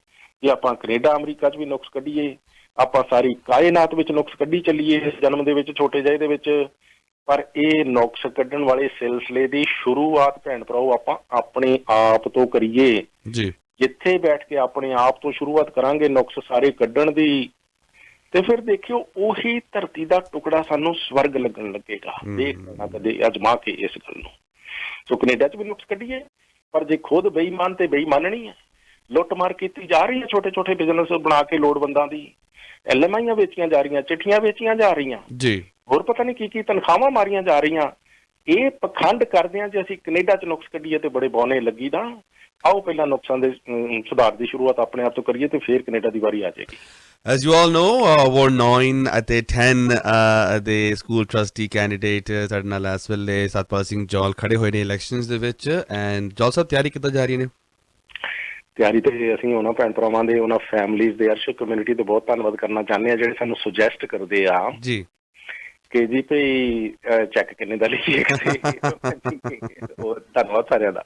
ਕਿ ਆਪਾਂ ਕੈਨੇਡਾ ਅਮਰੀਕਾ 'ਚ ਵੀ ਨੁਕਸ ਕੱਢੀਏ, ਆਪਾਂ ਸਾਰੀ ਕਾਇਨਾਤ ਵਿੱਚ ਨੁਕਸ ਕੱਢੀ ਚੱਲੀਏ ਇਸ ਜਨਮ ਦੇ ਵਿੱਚ, ਛੋਟੇ ਜਿਹੇ ਦੇ ਵਿੱਚ। ਪਰ ਇਹ ਨੁਕਸ ਕੱਢਣ ਵਾਲੇ ਸਿਲਸਿਲੇ ਦੀ ਸ਼ੁਰੂਆਤ ਭੈਣ ਭਰਾਓ ਆਪਾਂ ਆਪਣੇ ਆਪ ਤੋਂ ਕਰੀਏ ਜੀ। ਜਿੱਥੇ ਬੈਠ ਕੇ ਆਪਣੇ ਆਪ ਤੋਂ ਸ਼ੁਰੂਆਤ ਕਰਾਂਗੇ ਨੁਕਸ ਸਾਰੇ ਕੱਢਣ ਦੀ, ਤੇ ਫਿਰ ਦੇਖਿਓ ਉਹੀ ਧਰਤੀ ਦਾ ਟੁਕੜਾ ਸਾਨੂੰ ਸਵਰਗ ਲੱਗਣ ਲੱਗੇਗਾ। ਦੇਖ ਲੈਣਾ ਕਦੇ ਅਜਮਾ ਕੇ ਇਸ ਗੱਲ ਨੂੰ। ਸੋ ਕੈਨੇਡਾ 'ਚ ਵੀ ਨੁਕਸ ਕੱਢੀਏ, ਪਰ ਜੇ ਖੁਦ ਬੇਈਮਾਨ ਤੇ ਬੇਈਮਾਨਣੀ ਹੈ, ਲੁੱਟ ਮਾਰ ਕੀਤੀ ਜਾ ਰਹੀ ਹੈ, ਛੋਟੇ ਬਿਜ਼ਨਸ ਬਣਾ ਕੇ ਲੋੜਵੰਦਾਂ ਦੀ LMIਆਂ ਵੇਚੀਆਂ ਜਾ ਰਹੀਆਂ, ਚਿੱਠੀਆਂ ਵੇਚੀਆਂ ਜਾ ਰਹੀਆਂ ਜੀ, ਹੋਰ ਪਤਾ ਨਹੀਂ ਕੀ ਤਨਖਾਹਾਂ ਮਾਰੀਆਂ ਜਾ ਰਹੀਆਂ। ਇਹ ਪਖੰਡ ਕਰਦੇ ਆ ਜੇ ਅਸੀਂ ਕੈਨੇਡਾ 'ਚ ਨੁਕਸ ਕੱਢੀਏ ਤੇ ਬੜੇ ਬੌਨੇ ਲੱਗੀ ਦਾ। ਆਓ ਪਹਿਲਾਂ ਨੁਕਸਾਂ ਦੇ ਸੁਧਾਰ ਦੀ ਸ਼ੁਰੂਆਤ ਆਪਣੇ ਆਪ ਤੋਂ ਕਰੀਏ ਤੇ ਫਿਰ ਕੈਨੇਡਾ ਦੀ ਵਾਰੀ ਆ ਜਾਏਗੀ। As you all know, Ward 9 ਅਤੇ 10 ਦੇ ਸਕੂਲ ਟਰਸਟੀ ਕੈਂਡੀਡੇਟ ਸਾਡੇ ਨਾਲ ਇਸ ਵੇਲੇ ਸਤਪਾਲ ਸਿੰਘ ਜੌਲ ਖੜੇ ਹੋਏ ਨੇ ਇਲੈਕਸ਼ਨਸ ਦੇ ਵਿੱਚ। ਐਂਡ ਜੌਲ ਸਾਹਿਬ ਤਿਆਰੀ ਕਿੱਦਾਂ ਜਾ ਰਹੀ ਨੇ? ਤਿਆਰੀ ਤੇ ਅਸੀਂ ਉਹਨਾਂ ਭੈਣ ਭਰਾਵਾਂ ਦੇ, ਉਹਨਾਂ ਫੈਮਲੀਜ਼ ਦੇ, ਅਰਸ਼ ਕਮਿਊਨਿਟੀ ਦੇ ਬਹੁਤ ਧੰਨਵਾਦ ਕਰਨਾ ਚਾਹੁੰਦੇ ਆ ਜਿਹੜੇ ਸਾਨੂੰ ਸੁਜੈਸਟ ਕਰਦੇ ਆ ਜੀ ਕਿ ਜੀ ਭਈ ਚੈੱਕ ਕਿੰਨੇ ਦਾ ਲਈਏ। ਉਹ ਧੰਨਵਾਦ ਸਾਰਿਆਂ ਦਾ।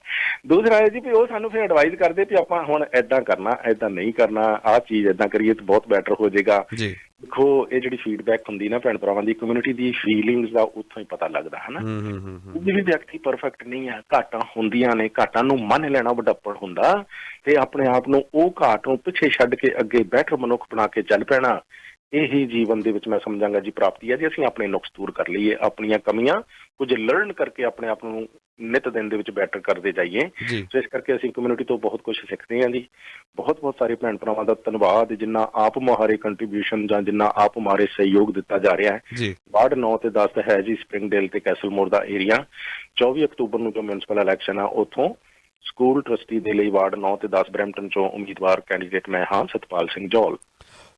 ਦੂਸਰਾ ਹੈ ਜੀ ਵੀ ਉਹ ਸਾਨੂੰ ਫਿਰ ਐਡਵਾਈਜ਼ ਕਰਦੇ ਵੀ ਆਪਾਂ ਹੁਣ ਏਦਾਂ ਕਰਨਾ, ਏਦਾਂ ਨਹੀਂ ਕਰਨਾ, ਆਹ ਚੀਜ਼ ਏਦਾਂ ਕਰੀਏ ਤਾਂ ਬਹੁਤ ਬੈਟਰ ਹੋ ਜਾਏਗਾ। ਦੇਖੋ ਇਹ ਜਿਹੜੀ ਫੀਡਬੈਕ ਹੁੰਦੀ ਨਾ ਭੈਣ ਭਰਾਵਾਂ ਦੀ, ਕਮਿਊਨਿਟੀ ਦੀ ਫੀਲਿੰਗਸ ਦਾ ਉੱਥੋਂ ਹੀ ਪਤਾ ਲੱਗਦਾ ਹੈ ਨਾ। ਕੋਈ ਵੀ ਵਿਅਕਤੀ ਪਰਫੈਕਟ ਨਹੀਂ ਹੈ, ਘਾਟਾਂ ਹੁੰਦੀਆਂ ਨੇ, ਘਾਟਾਂ ਨੂੰ ਮੰਨ ਲੈਣਾ ਵੱਡਪਣ ਹੁੰਦਾ ਤੇ ਆਪਣੇ ਆਪ ਨੂੰ ਉਹ ਘਾਟ ਨੂੰ ਪਿੱਛੇ ਛੱਡ ਕੇ ਅੱਗੇ ਬੈਟਰ ਮਨੁੱਖ ਬਣਾ ਕੇ ਚੱਲ ਪੈਣਾ। ਇਹੀ ਜੀਵਨ ਦੇ ਵਿੱਚ ਮੈਂ ਸਮਝਾਂਗਾ ਜੀ ਪ੍ਰਾਪਤੀ ਹੈ ਜੇ ਅਸੀਂ ਆਪਣੇ ਨੁਕਸ ਦੂਰ ਕਰ ਲਈਏ, ਆਪਣੀਆਂ ਕਮੀਆਂ ਕੁਝ ਲਰਨ ਕਰਕੇ ਆਪਣੇ ਆਪ ਨੂੰ ਨਿਤ ਦਿਨ ਦੇ ਵਿੱਚ ਬੈਟਰ ਕਰਦੇ ਜਾਈਏ। ਸੋ ਇਸ ਕਰਕੇ ਅਸੀਂ ਕਮਿਊਨਿਟੀ ਤੋਂ ਬਹੁਤ ਕੁਝ ਸਿੱਖਦੇ ਹਾਂ ਜੀ। ਬਹੁਤ ਸਾਰੇ ਭੈਣ ਭਰਾਵਾਂ ਦਾ ਧੰਨਵਾਦ ਜਿੰਨਾ ਆਪ ਮੁਹਾਰੇ ਕੰਟਰੀਬਿਊਸ਼ਨ ਜਾਂ ਜਿੰਨਾ ਆਪ ਮੁਹਾਰੇ ਸਹਿਯੋਗ ਦਿੱਤਾ ਜਾ ਰਿਹਾ ਹੈ। ਵਾਰਡ 9 ਤੇ 10 ਹੈ ਜੀ ਸਪ੍ਰਿੰਗਡੇਲ ਤੇ ਕੈਸਲਮੋਰ ਦਾ ਏਰੀਆ। 24 ਅਕਤੂਬਰ ਨੂੰ ਜੋ ਮਿਊਨਿਸਪਲ ਇਲੈਕਸ਼ਨ ਆ ਉੱਥੋਂ ਸਕੂਲ ਟਰਸਟੀ ਦੇ ਲਈ ਵਾਰਡ 9 ਤੇ 10 ਬਰੈਂਪਟਨ ਚੋਂ ਉਮੀਦਵਾਰ ਕੈਂਡੀਡੇਟ ਮੈਂ ਹਾਂ ਸਤਪਾਲ ਸਿੰਘ ਜੌਲ।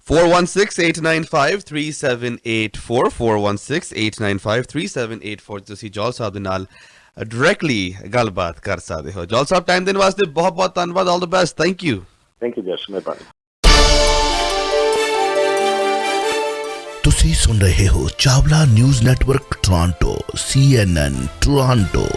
4168953784 4168953784 ਤੁਸੀਂ ਜੌਲ ਸਾਹਿਬ ਦੇ ਨਾਲ ਡਾਇਰੈਕਟਲੀ ਗੱਲਬਾਤ ਕਰ ਸਕਦੇ ਹੋ। ਜੌਲ ਸਾਹਿਬ ਟਾਈਮ ਦੇਣ ਵਾਸਤੇ ਬਹੁਤ ਬਹੁਤ ਧੰਨਵਾਦ। ਆਲ ਦ ਬੈਸਟ। ਥੈਂਕ ਯੂ ਜਸ। ਮਿਹਰਬਾਨੀ। ਤੁਸੀਂ ਸੁਣ ਰਹੇ ਹੋ Chawla news network Toronto CNN Toronto.